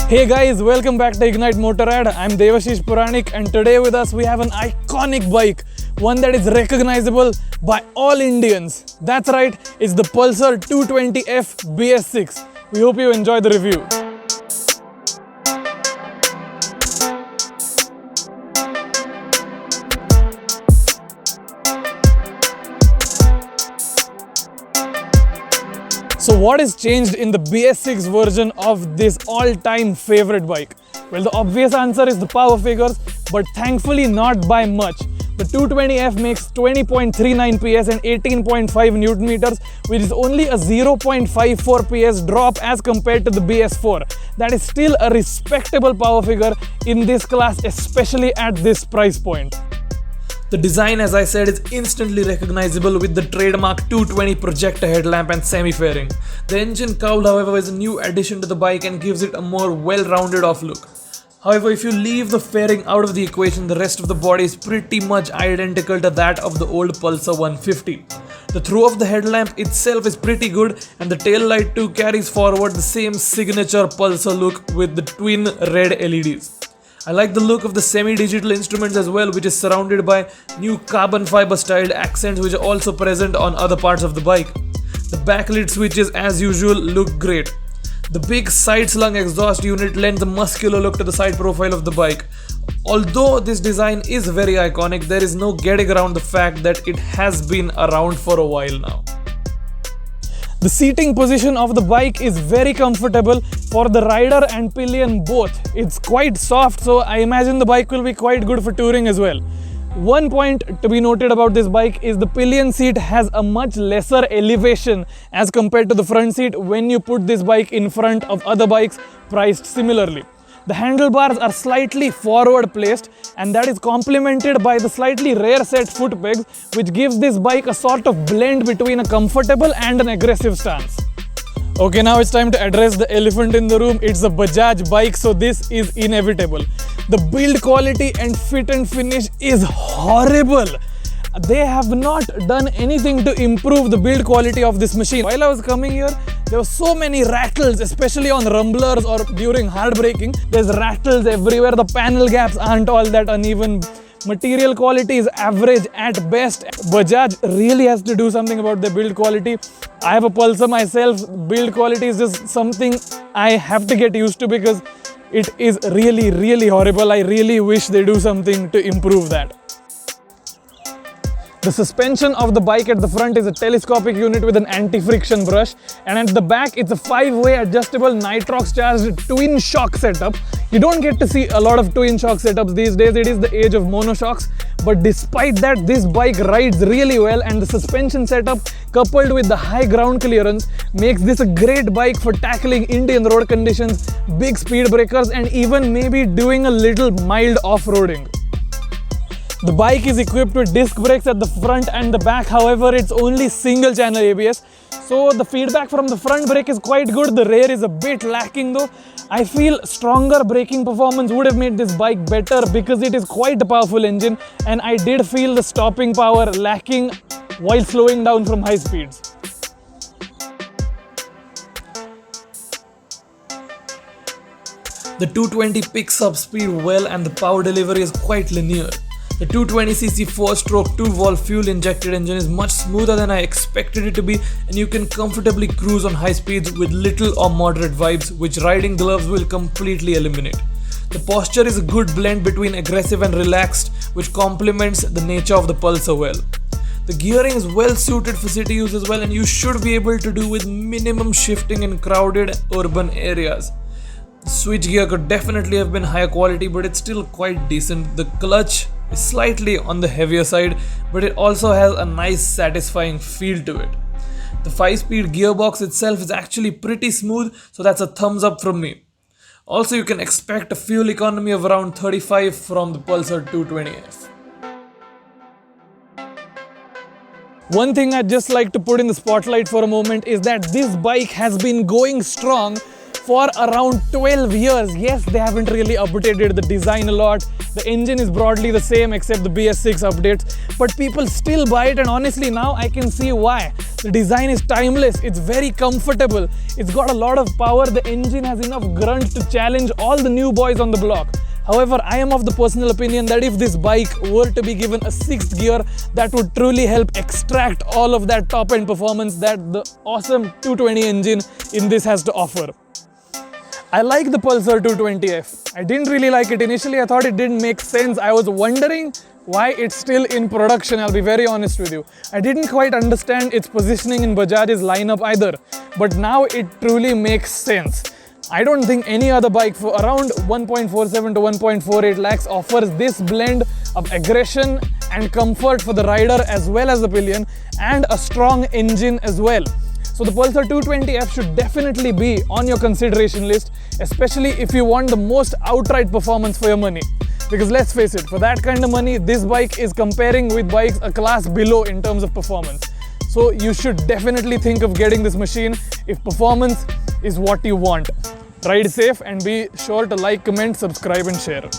Hey guys, welcome back to Ignite Motorrad. I'm Devashish Puranik and today with us we have an iconic bike, one that is recognizable by all Indians. That's right, it's the Pulsar 220F BS6. We hope you enjoy the review. So what is changed in the BS6 version of this all-time favorite bike? Well, the obvious answer is the power figures, but thankfully not by much. The 220F makes 20.39 PS and 18.5 Newton meters, which is only a 0.54 PS drop as compared to the BS4. That is still a respectable power figure in this class, especially at this price point. The design, as I said, is instantly recognizable with the trademark 220 projector headlamp and semi-fairing. The engine cowl, however, is a new addition to the bike and gives it a more well-rounded off look. However, if you leave the fairing out of the equation, the rest of the body is pretty much identical to that of the old Pulsar 150. The throw of the headlamp itself is pretty good, and the tail light too carries forward the same signature Pulsar look with the twin red LEDs. I like the look of the semi-digital instruments as well, which is surrounded by new carbon fiber styled accents which are also present on other parts of the bike. The backlit switches as usual look great. The big side-slung exhaust unit lends a muscular look to the side profile of the bike. Although this design is very iconic, there is no getting around the fact that it has been around for a while now. The seating position of the bike is very comfortable for the rider and pillion both. It's quite soft, so I imagine the bike will be quite good for touring as well. One point to be noted about this bike is the pillion seat has a much lesser elevation as compared to the front seat when you put this bike in front of other bikes priced similarly. The handlebars are slightly forward placed, and that is complemented by the slightly rear set foot pegs, which gives this bike a sort of blend between a comfortable and an aggressive stance. Okay, now it's time to address the elephant in the room. It's a Bajaj bike, so this is inevitable. The build quality and fit and finish is horrible. They have not done anything to improve the build quality of this machine. While I was coming here, there were so many rattles, especially on rumblers or during hard braking. There's rattles everywhere. The panel gaps aren't all that uneven. Material quality is average at best. Bajaj really has to do something about their build quality. I have a Pulsar myself. Build quality is just something I have to get used to because it is really horrible. I really wish they do something to improve that. The suspension of the bike at the front is a telescopic unit with an anti-friction brush, and at the back it's a 5-way adjustable nitrox charged twin shock setup. You don't get to see a lot of twin shock setups these days. It is the age of monoshocks, but despite that, this bike rides really well, and the suspension setup coupled with the high ground clearance makes this a great bike for tackling Indian road conditions, big speed breakers, and even maybe doing a little mild off-roading. The bike is equipped with disc brakes at the front and the back, however it's only single channel ABS. So the feedback from the front brake is quite good, the rear is a bit lacking though. I feel stronger braking performance would have made this bike better because it is quite a powerful engine, and I did feel the stopping power lacking while slowing down from high speeds. The 220 picks up speed well and the power delivery is quite linear. The 220cc 4-stroke 2-valve fuel-injected engine is much smoother than I expected it to be, and you can comfortably cruise on high speeds with little or moderate vibes, which riding gloves will completely eliminate. The posture is a good blend between aggressive and relaxed, which complements the nature of the Pulsar well. The gearing is well suited for city use as well, and you should be able to do with minimum shifting in crowded urban areas. The switch gear could definitely have been higher quality, but it's still quite decent. The clutch is slightly on the heavier side, but it also has a nice satisfying feel to it. The 5-speed gearbox itself is actually pretty smooth, so that's a thumbs up from me. Also, you can expect a fuel economy of around 35 from the Pulsar 220F. One thing I'd just like to put in the spotlight for a moment is that this bike has been going strong for around 12 years. Yes, they haven't really updated the design a lot. The engine is broadly the same except the BS6 updates, but people still buy it, and honestly now I can see why. The design is timeless, it's very comfortable, it's got a lot of power, the engine has enough grunt to challenge all the new boys on the block. However, I am of the personal opinion that if this bike were to be given a 6th gear, that would truly help extract all of that top-end performance that the awesome 220 engine in this has to offer. I like the Pulsar 220F. I didn't really like it initially. I thought it didn't make sense. I was wondering why it's still in production, I'll be very honest with you. I didn't quite understand its positioning in Bajaj's lineup either, but now it truly makes sense. I don't think any other bike for around 1.47 to 1.48 lakhs offers this blend of aggression and comfort for the rider as well as the pillion, and a strong engine as well. So the Pulsar 220F should definitely be on your consideration list, especially if you want the most outright performance for your money. Because let's face it, for that kind of money, this bike is comparing with bikes a class below in terms of performance. So you should definitely think of getting this machine if performance is what you want. Ride safe and be sure to like, comment, subscribe and share.